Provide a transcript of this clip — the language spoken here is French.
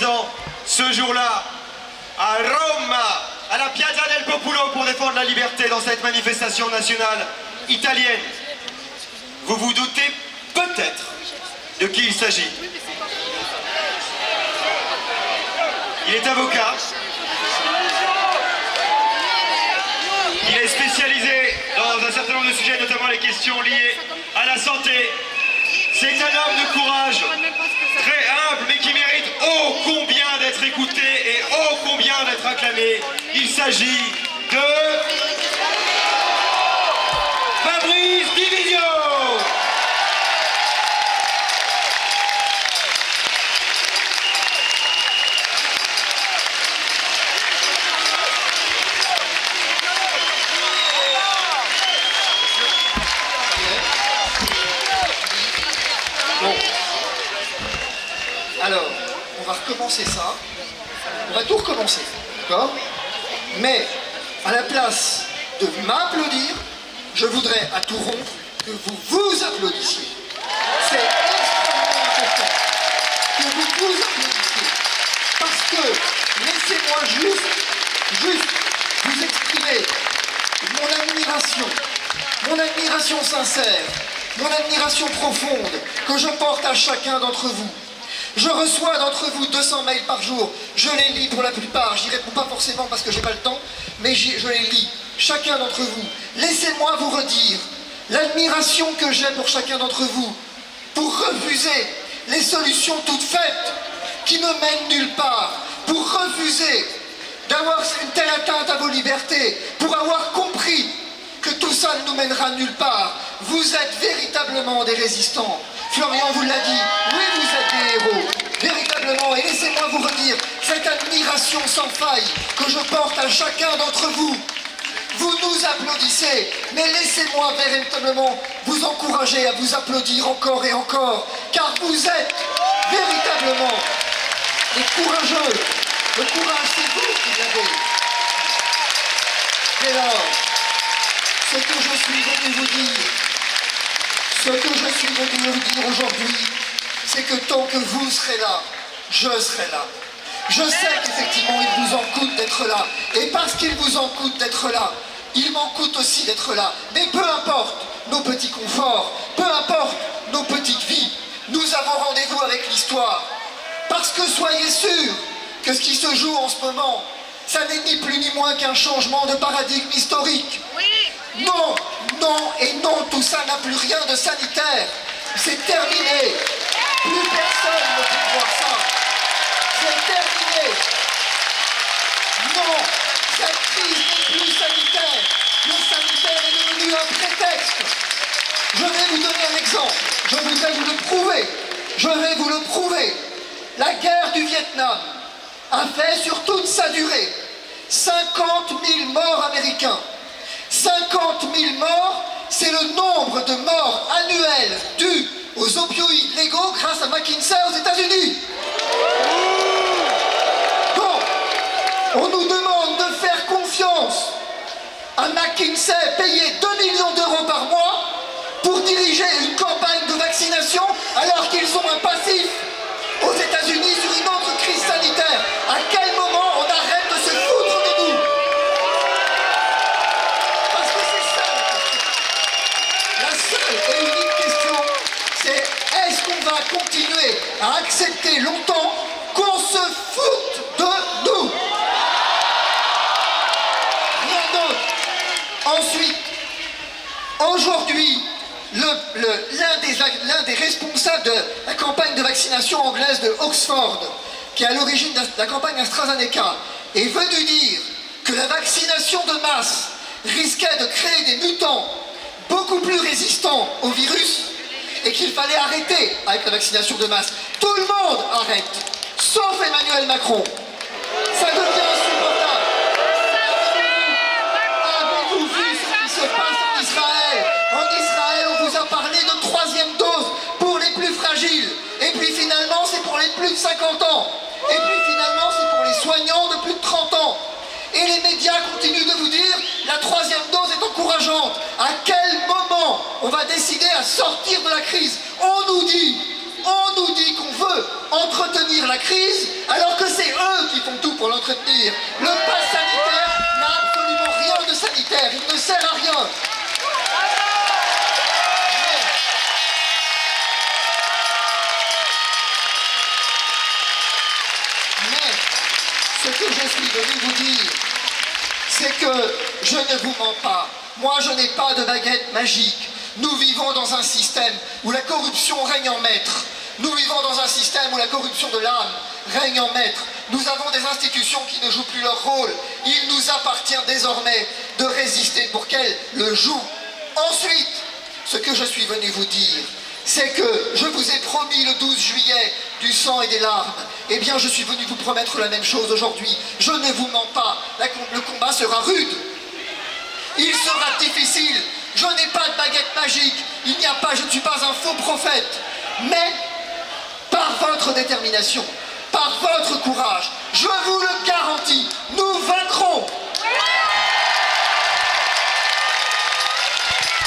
manifestants ce jour-là à Rome, à la Piazza del Popolo pour défendre la liberté dans cette manifestation nationale italienne. Vous vous doutez peut-être de qui il s'agit. Il est avocat. Il est spécialisé dans un certain nombre de sujets, notamment les questions liées à la santé. C'est un homme de courage, très humble, mais qui mérite ô combien d'être écouté et ô combien d'être acclamé. Il s'agit de Fabrice Divisio. Bon. Alors, on va recommencer ça. On va tout recommencer, d'accord? Mais, à la place de m'applaudir, je voudrais à tout rompre que vous applaudissiez. C'est extrêmement important que vous applaudissiez. Parce que, laissez-moi juste vous exprimer mon admiration sincère, mon admiration profonde que je porte à chacun d'entre vous. Je reçois d'entre vous 200 mails par jour. Je les lis pour la plupart. J'y réponds pas forcément parce que j'ai pas le temps, mais je les lis. Chacun d'entre vous. Laissez-moi vous redire l'admiration que j'ai pour chacun d'entre vous pour refuser les solutions toutes faites qui ne mènent nulle part, pour refuser d'avoir une telle atteinte à vos libertés, pour avoir compris que tout ça ne nous mènera nulle part. Vous êtes véritablement des résistants. Florian vous l'a dit, oui, vous êtes des héros, véritablement. Et laissez-moi vous redire cette admiration sans faille que je porte à chacun d'entre vous. Vous nous applaudissez, mais laissez-moi véritablement vous encourager à vous applaudir encore et encore, car vous êtes véritablement des courageux. Le courage, c'est vous qui l'avez. Et alors, ce que je suis venu vous dire aujourd'hui, c'est que tant que vous serez là, je serai là. Je sais qu'effectivement, il vous en coûte d'être là. Et parce qu'il vous en coûte d'être là, il m'en coûte aussi d'être là. Mais peu importe nos petits conforts, peu importe nos petites vies, nous avons rendez-vous avec l'histoire. Parce que soyez sûrs que ce qui se joue en ce moment, ça n'est ni plus ni moins qu'un changement de paradigme historique. Non, non et non, tout ça n'a plus rien de sanitaire. C'est terminé. Plus personne ne peut voir ça. C'est terminé. Non, cette crise n'est plus sanitaire. Le sanitaire est devenu un prétexte. Je vais vous donner un exemple. Je voudrais vous le prouver. Je vais vous le prouver. La guerre du Vietnam a fait sur toute sa durée 50 000 morts américains. 50 000 morts, c'est le nombre de morts annuels dus aux opioïdes légaux grâce à McKinsey aux États-Unis. Donc, on nous demande de faire confiance à McKinsey, payer 2 millions d'euros par mois pour diriger une campagne de vaccination alors qu'ils ont un passif aux États-Unis sur une autre crise sanitaire. À quel moment on arrête de se foutre de nous? Parce que c'est ça la seule et unique question, c'est est-ce qu'on va continuer à accepter longtemps qu'on se foute de nous? Rien d'autre. Ensuite, aujourd'hui, l'un des responsables de la campagne de vaccination anglaise de Oxford, qui est à l'origine de la campagne AstraZeneca, est venu dire que la vaccination de masse risquait de créer des mutants beaucoup plus résistants au virus et qu'il fallait arrêter avec la vaccination de masse. Tout le monde arrête, sauf Emmanuel Macron. Ça devient insupportable. Avez-vous vu ce qui se passe en Israël? En Israël, on vous a parlé de 3e dose pour les plus fragiles. Et puis finalement, c'est pour les plus de 50 ans. Et puis finalement, c'est pour les soignants de plus de 30 ans. Et les médias continuent de vous dire la 3e dose est encourageante. À quel moment on va décider à sortir de la crise? On nous dit qu'on veut entretenir la crise alors que Ce que je suis venu vous dire, c'est que je ne vous mens pas. Moi, je n'ai pas de baguette magique. Nous vivons dans un système où la corruption règne en maître. Nous vivons dans un système où la corruption de l'âme règne en maître. Nous avons des institutions qui ne jouent plus leur rôle. Il nous appartient désormais de résister pour qu'elles le jouent. Ensuite, ce que je suis venu vous dire, c'est que je vous ai promis le 12 juillet du sang et des larmes. Eh bien, je suis venu vous promettre la même chose aujourd'hui. Je ne vous mens pas. Le combat sera rude. Il sera difficile. Je n'ai pas de baguette magique. Il n'y a pas, je ne suis pas un faux prophète. Mais, par votre détermination, par votre courage, je vous